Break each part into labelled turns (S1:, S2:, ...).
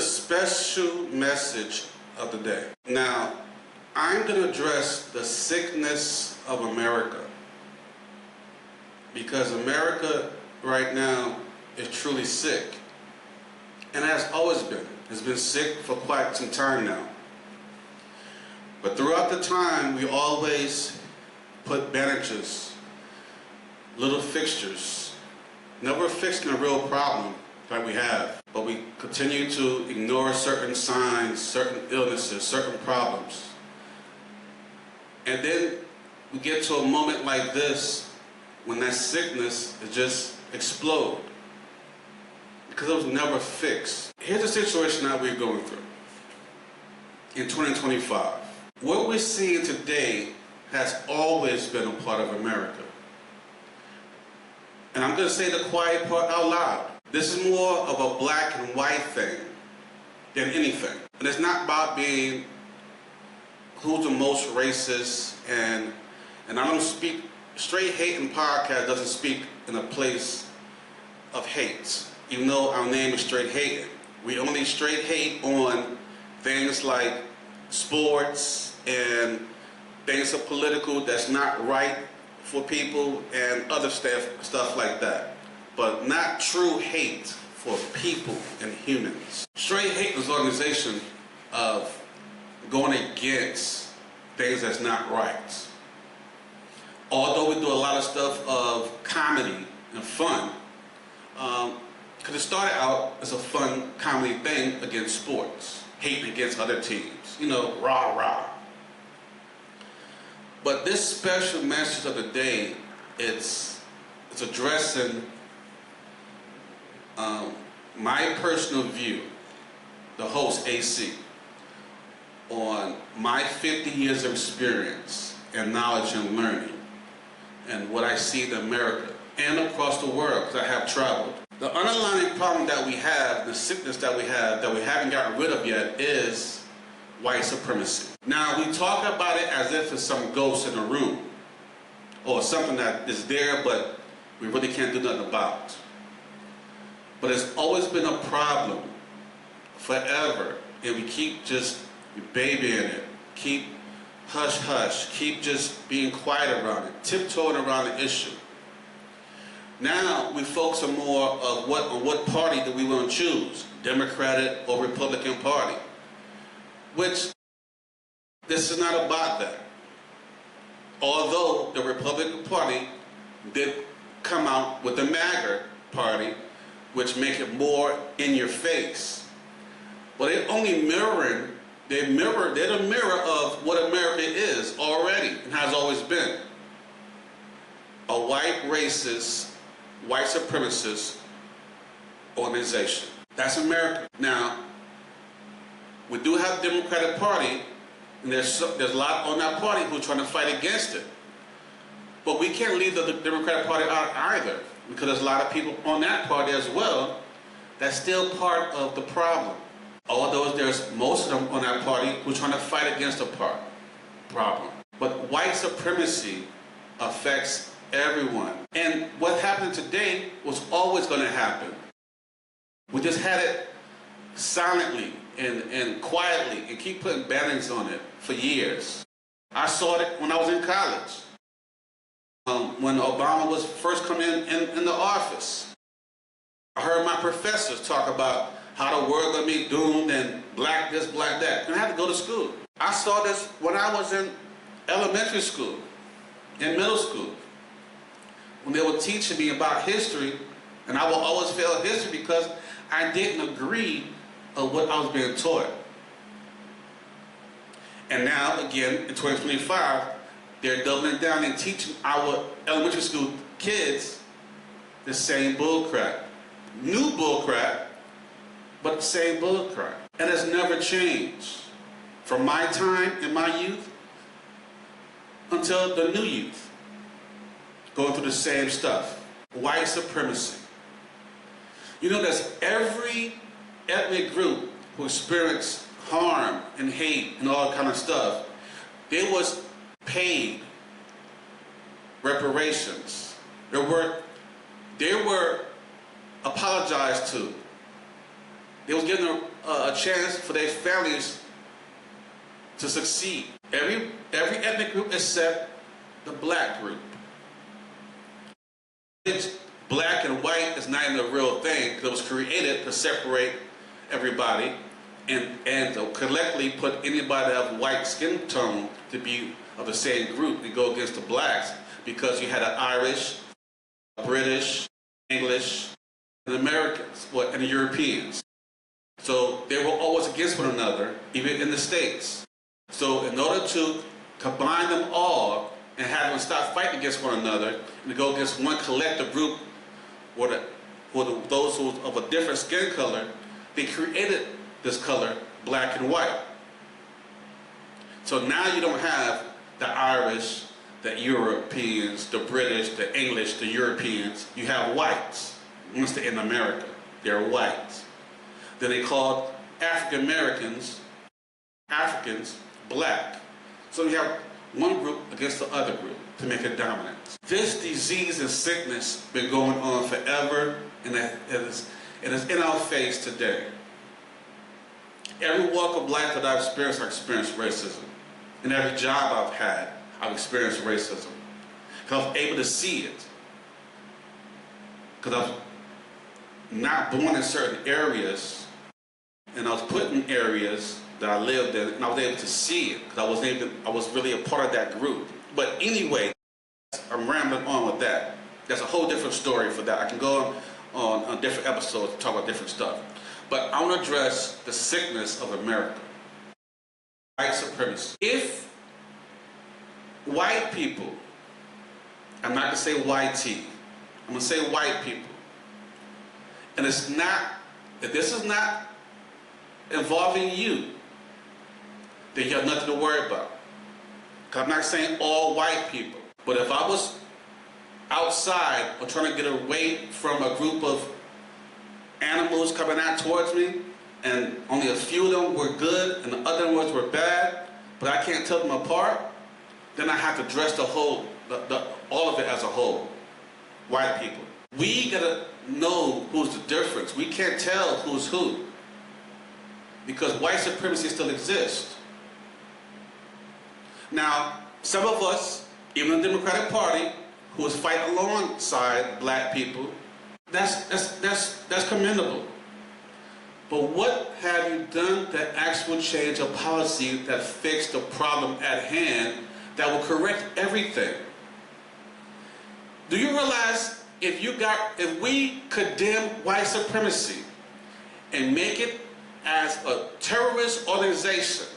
S1: special message of the day. Now, I'm going to address the sickness of America, because America right now is truly sick, and has always been. It's been sick for quite some time now. But throughout the time, we always put bandages, little fixtures, never fixing a real problem that we have. But we continue to ignore certain signs, certain illnesses, certain problems. And then we get to a moment like this when that sickness is just explode, because it was never fixed. Here's the situation that we're going through in 2025. What we're seeing today has always been a part of America. And I'm going to say the quiet part out loud. This is more of a black and white thing than anything. And it's not about being who's the most racist, and I don't speak, Straight Hating Podcast doesn't speak in a place of hate. Even though our name is Straight Hating, we only straight hate on things like sports and things of political that's not right for people and other stuff like that. But not true hate for people and humans. Straight Hate is an organization of going against things that's not right. Although we do a lot of stuff of comedy and fun, because it started out as a fun comedy thing against sports, hating against other teams, you know, rah rah. But this special message of the day, it's addressing my personal view, the host AC, on my 50 years of experience and knowledge and learning, and what I see in America and across the world, because I have traveled. The underlying problem that we have, the sickness that we haven't gotten rid of yet, is white supremacy. Now, we talk about it as if it's some ghost in a room, or something that is there but we really can't do nothing about. But it's always been a problem forever, and we keep just babying it, keep hush hush, keep just being quiet around it, tiptoeing around the issue. Now we focus on more of what party do we want to choose, Democratic or Republican Party, which this is not about that. Although the Republican Party did come out with the MAGA Party, which make it more in your face. But they're only mirroring, they're the mirror of what America is already and has always been. A white racist, white supremacist organization. That's America. Now, we do have the Democratic Party, and there's a lot on that party who are trying to fight against it. But we can't leave the Democratic Party out either, because there's a lot of people on that party as well that's still part of the problem. Although there's most of them on that party who are trying to fight against the problem. But white supremacy affects everyone. And what happened today was always going to happen. We just had it silently and quietly and keep putting banners on it for years. I saw it when I was in college. When Obama was first coming in the office. I heard my professors talk about how the world gonna be doomed and black this, black that. And I had to go to school. I saw this when I was in elementary school, in middle school, when they were teaching me about history, and I will always fail history because I didn't agree with what I was being taught. And now, again, in 2025, they're doubling down and teaching our elementary school kids the same bullcrap. New bullcrap, but the same bullcrap. And it's never changed. From my time in my youth until the new youth. Going through the same stuff. White supremacy. You know, that's every ethnic group who experienced harm and hate and all that kind of stuff. They was paid reparations. They were apologized to. They was giving a chance for their families to succeed. Every ethnic group except the black group. Black and white is not even a real thing because it was created to separate everybody and to collectively put anybody of white skin tone to be of the same group and go against the blacks, because you had the Irish, British, English, and Americans, and the Europeans. So they were always against one another, even in the States. So in order to combine them all and have them stop fighting against one another and to go against one collective group, those who of a different skin color, they created this color, black and white. So now you don't have the Irish, the Europeans, the British, the English, the Europeans. You have whites. Once they're in America, they're whites. Then they called African Americans black. So you have one group against the other group to make a dominance. This disease and sickness been going on forever, and it is in our face today. Every walk of life that I've experienced racism. In every job I've had, I've experienced racism. Because I was able to see it. Because I was not born in certain areas, and I was put in areas that I lived in, and I was able to see it because I was really a part of that group. But anyway, I'm rambling on with that. That's a whole different story for that. I can go on different episodes to talk about different stuff. But I want to address the sickness of America. White supremacy. If white people, I'm not going to say YT, I'm going to say white people, and if this is not involving you, then you have nothing to worry about. Because I'm not saying all white people. But if I was outside or trying to get away from a group of animals coming out towards me, and only a few of them were good and the other ones were bad, but I can't tell them apart, then I have to address all of it as a whole. White people. We gotta know who's the difference. We can't tell who's who. Because white supremacy still exists. Now, some of us, even the Democratic Party, who is fighting alongside black people, that's commendable. But what have you done that actually change a policy that fixed the problem at hand that will correct everything? Do you realize if we condemn white supremacy and make it as a terrorist organization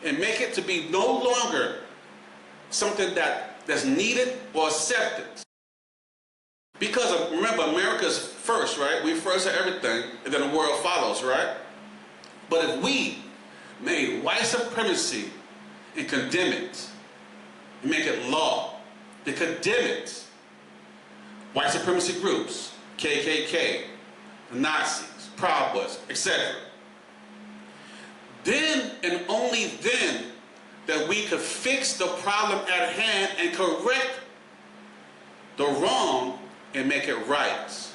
S1: and make it to be no longer something that's needed or accepted? Because remember, America's first, right? We first are everything, and then the world follows, right? But if we made white supremacy and condemn it, and make it law, to condemn it, white supremacy groups, KKK, the Nazis, Proud Boys, etc., then and only then that we could fix the problem at hand and correct the wrong and make it right.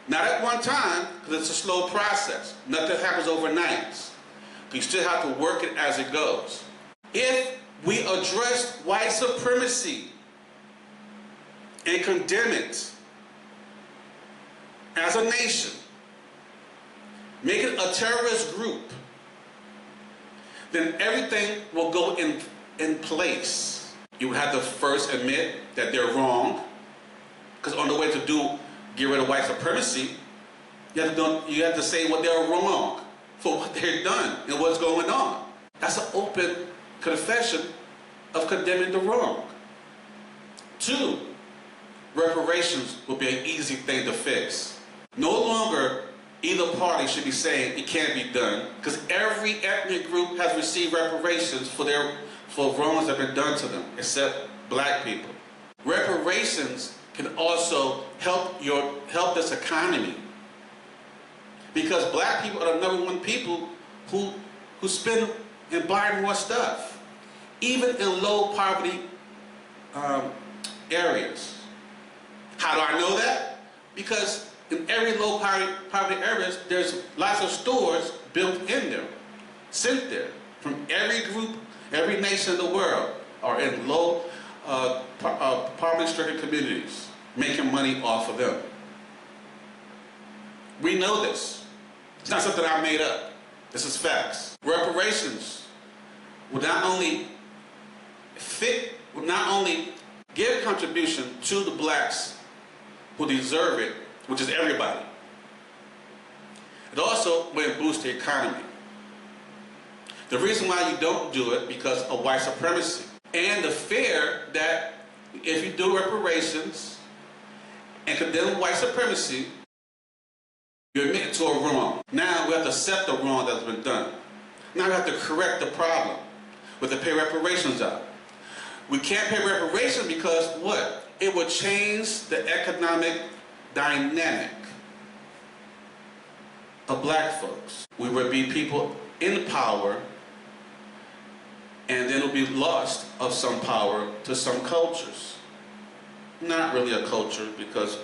S1: Not at one time, because it's a slow process. Nothing happens overnight. You still have to work it as it goes. If we address white supremacy and condemn it as a nation, make it a terrorist group, then everything will go in place. You would have to first admit that they're wrong, because on the way to get rid of white supremacy, you have to say what they're wrong for what they've done and what's going on. That's an open confession of condemning the wrong. 2, reparations will be an easy thing to fix. No longer either party should be saying it can't be done, because every ethnic group has received reparations for wrongs that have been done to them, except black people. Reparations can also help this economy, because black people are the #1 people who spend and buy more stuff, even in low poverty areas. How do I know that? Because in every low poverty areas, there's lots of stores built in there, sent there from every group, every nation in the world are in low poverty-stricken communities, making money off of them. We know this. It's not something I made up. This is facts. Reparations will not only give contribution to the blacks who deserve it, which is everybody. It also will boost the economy. The reason why you don't do it because of white supremacy and the fear that if you do reparations and condemn white supremacy, you admit to a wrong. Now we have to accept the wrong that's been done. Now we have to correct the problem. We have to pay reparations out. We can't pay reparations because what? It would change the economic dynamic of black folks. We would be people in power, and then it would be lost of some power to some cultures. Not really a culture, because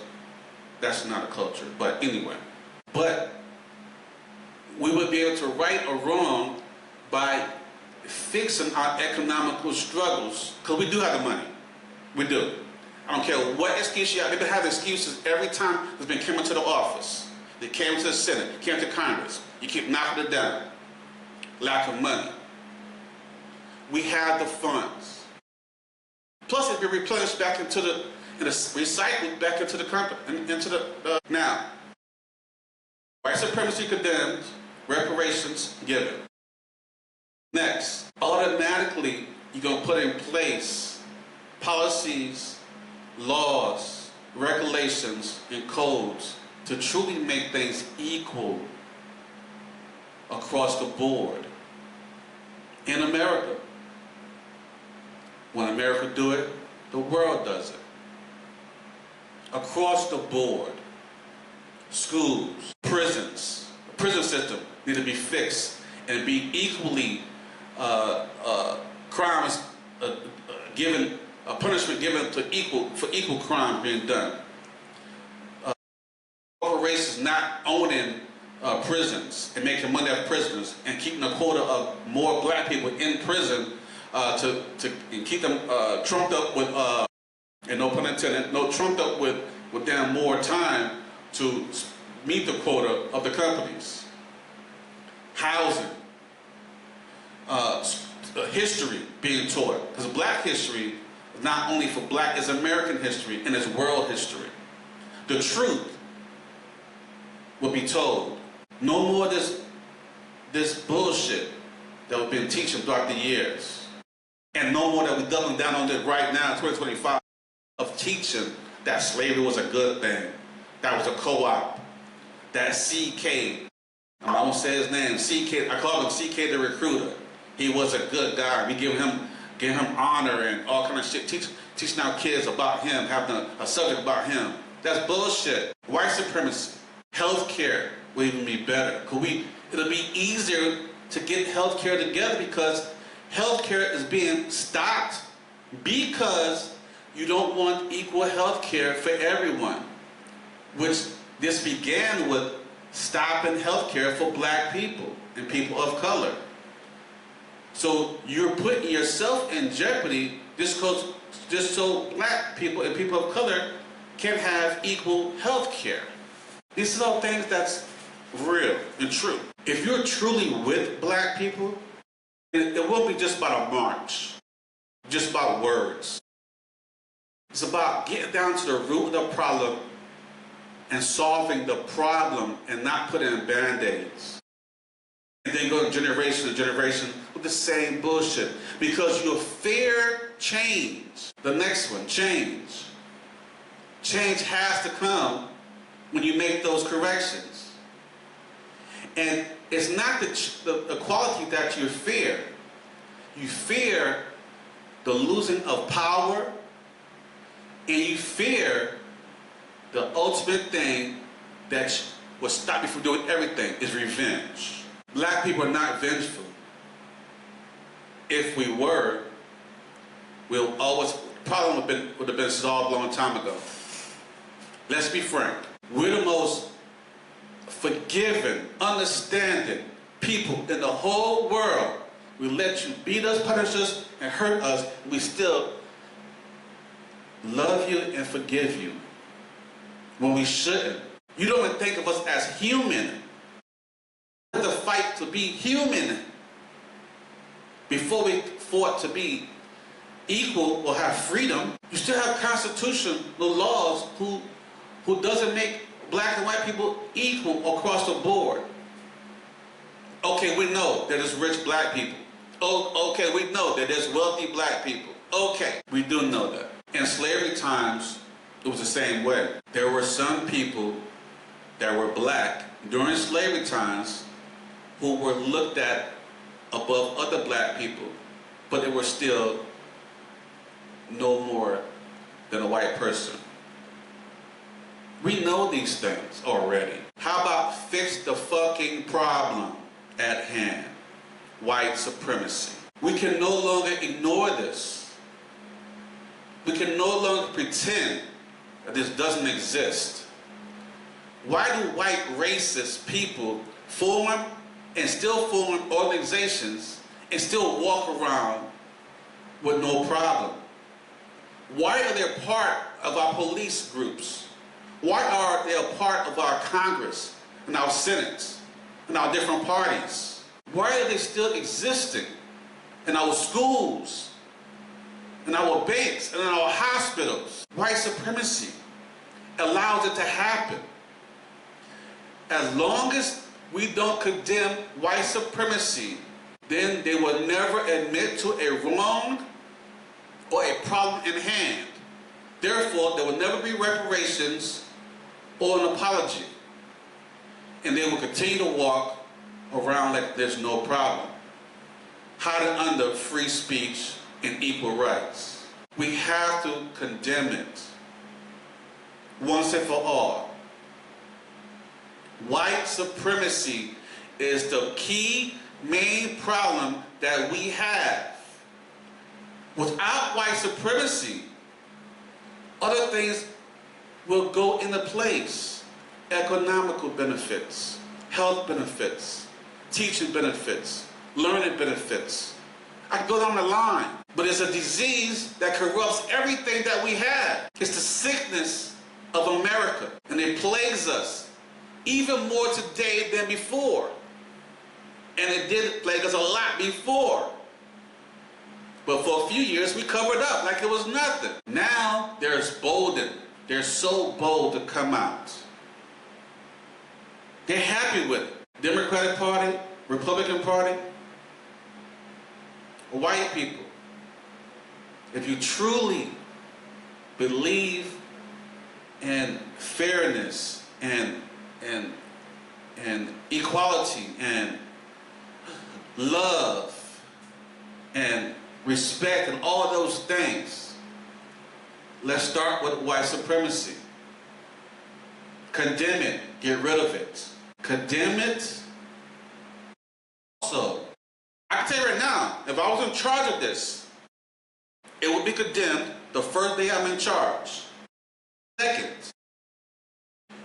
S1: that's not a culture, but anyway. But we would be able to right or wrong by fixing our economical struggles, because we do have the money. We do. I don't care what excuse you have. They've been having excuses every time there's been came into the office. They came to the Senate, came to Congress. You keep knocking it down. Lack of money. We have the funds. Plus, it's been replenished back into the, recycled back into the company, into the, now. White supremacy condemned, reparations given. Next, automatically you're going to put in place policies, laws, regulations, and codes to truly make things equal across the board in America. When America do it, the world does it. Across the board. Schools, prisons, the prison system need to be fixed and be equally crimes given, punishment given to equal crime being done. Corporations not owning prisons and making money off prisoners and keeping a quota of more black people in prison to keep them trumped up with, and no pun intended, trumped up with damn more time to meet the quota of the companies. Housing, history being taught, because black history is not only for black, it's American history and it's world history. The truth will be told. No more this bullshit that we've been teaching throughout the years. And no more that we're doubling down on it right now in 2025 of teaching that slavery was a good thing. That was a co-op. That CK, I won't say his name, CK, I call him CK the recruiter. He was a good guy. We give him honor and all kind of shit. Teaching our kids about him, having a subject about him. That's bullshit. White supremacy. Healthcare will even be better. It'll be easier to get healthcare together because healthcare is being stopped because you don't want equal healthcare for everyone. Which this began with stopping healthcare for black people and people of color. So you're putting yourself in jeopardy just so black people and people of color can have equal healthcare. These are all things that's real and true. If you're truly with black people, it won't be just about a march, just about words. It's about getting down to the root of the problem and solving the problem and not putting in band-aids. And then go generation to generation with the same bullshit. Because you fear change. The next one, change. Change has to come when you make those corrections. And it's not the quality that you fear. You fear the losing of power, and you fear the ultimate thing that will stop you from doing everything is revenge. Black people are not vengeful. If we were, the problem would have been solved a long time ago. Let's be frank. We're the most forgiving, understanding people in the whole world. We let you beat us, punish us, and hurt us. We still love you and forgive you when we shouldn't. You don't even think of us as human. We have to fight to be human before we fought to be equal or have freedom. You still have constitutional laws who doesn't make black and white people equal across the board. Okay, we know that there's rich black people. Oh, okay, we know that there's wealthy black people. Okay, we do know that. In slavery times, it was the same way. There were some people that were black during slavery times who were looked at above other black people, but they were still no more than a white person. We know these things already. How about fix the fucking problem at hand? White supremacy. We can no longer ignore this. We can no longer pretend that this doesn't exist. Why do white racist people form and still form organizations and still walk around with no problem? Why are they a part of our police groups? Why are they a part of our Congress and our Senate and our different parties? Why are they still existing in our schools, in our banks, and in our hospitals? White supremacy allows it to happen. As long as we don't condemn white supremacy, then they will never admit to a wrong or a problem in hand. Therefore, there will never be reparations or an apology. And they will continue to walk around like there's no problem, hiding under free speech and equal rights. We have to condemn it once and for all. White supremacy is the key main problem that we have. Without white supremacy, other things will go into place. Economical benefits, health benefits, teaching benefits, learning benefits. I can go down the line. But it's a disease that corrupts everything that we have. It's the sickness of America. And it plagues us even more today than before. And it did plague us a lot before. But for a few years, we covered up like it was nothing. Now, they're emboldened. They're so bold to come out. They're happy with it. Democratic Party, Republican Party, white people. If you truly believe in fairness and equality and love and respect and all those things, let's start with white supremacy. Condemn it. Get rid of it. Condemn it. Also, I can tell you right now, if I was in charge of this, it would be condemned the first day I'm in charge. Second,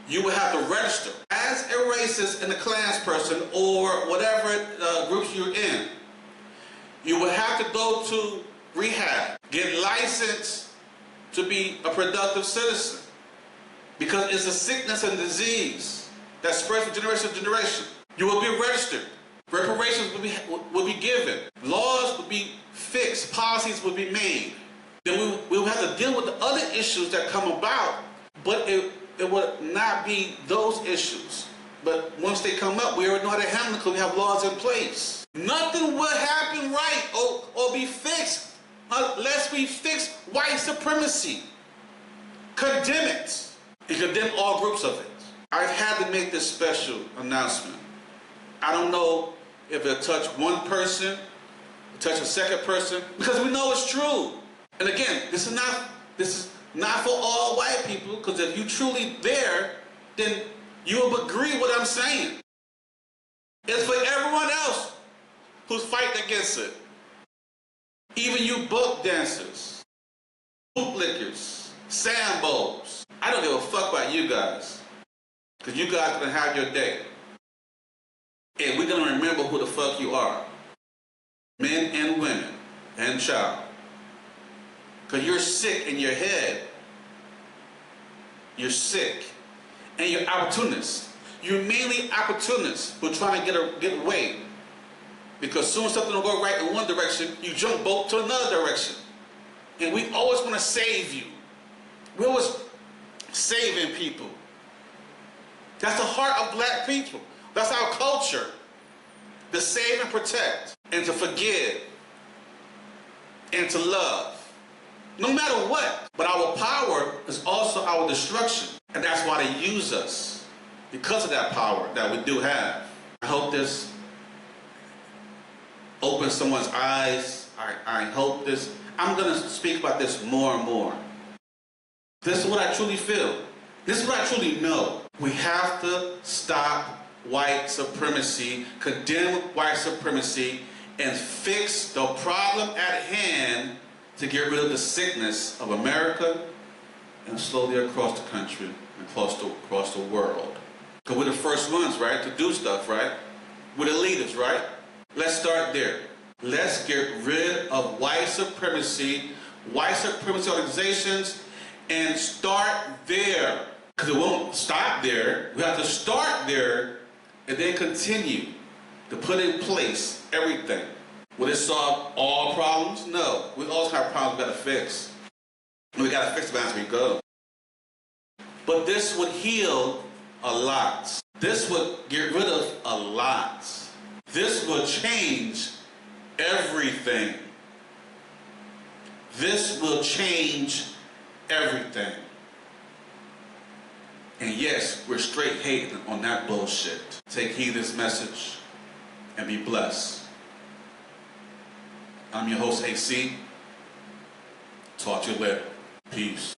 S1: you would have to register as a racist and a Klans person or whatever groups you're in. You would have to go to rehab, get licensed to be a productive citizen, because it's a sickness and disease that spreads from generation to generation. You will be registered. Reparations will be given. Laws will be fixed. Policies will be made. Then we will have to deal with the other issues that come about, but it would not be those issues. But once they come up, we already know how to handle them because we have laws in place. Nothing will happen right or be fixed unless we fix white supremacy. Condemn it. And condemn all groups of it. I've had to make this special announcement. I don't know if it'll touch one person, touch a second person, because we know it's true. And again, this is not for all white people, because if you're truly there, then you will agree what I'm saying. It's for everyone else who's fighting against it. Even you book dancers, bootlickers, sambos. I don't give a fuck about you guys. Because you guys are going to have your day. And we're going to remember who the fuck you are. Men and women and child. Because you're sick in your head. You're sick. And you're opportunists. You're mainly opportunists who are trying to get away. Because soon as something will go right in one direction, you jump boat to another direction. And we always want to save you. We're always saving people. That's the heart of black people. That's our culture. To save and protect. And to forgive. And to love. No matter what. But our power is also our destruction. And that's why they use us. Because of that power that we do have. I hope this opens someone's eyes. I hope this. I'm going to speak about this more and more. This is what I truly feel. This is what I truly know. We have to stop white supremacy, condemn white supremacy, and fix the problem at hand to get rid of the sickness of America and slowly across the country and across the world. Because we're the first ones, right, to do stuff, right? We're the leaders, right? Let's start there. Let's get rid of white supremacy organizations, and start there. Because it won't stop there. We have to start there and then continue to put in place everything. Will it solve all problems? No. We always have problems we got to fix. We got to fix them as we go. But this would heal a lot. This would get rid of a lot. This will change everything. This will change everything. And yes, we're straight hating on that bullshit. Take heed of this message and be blessed. I'm your host, AC. Talk to you later. Peace.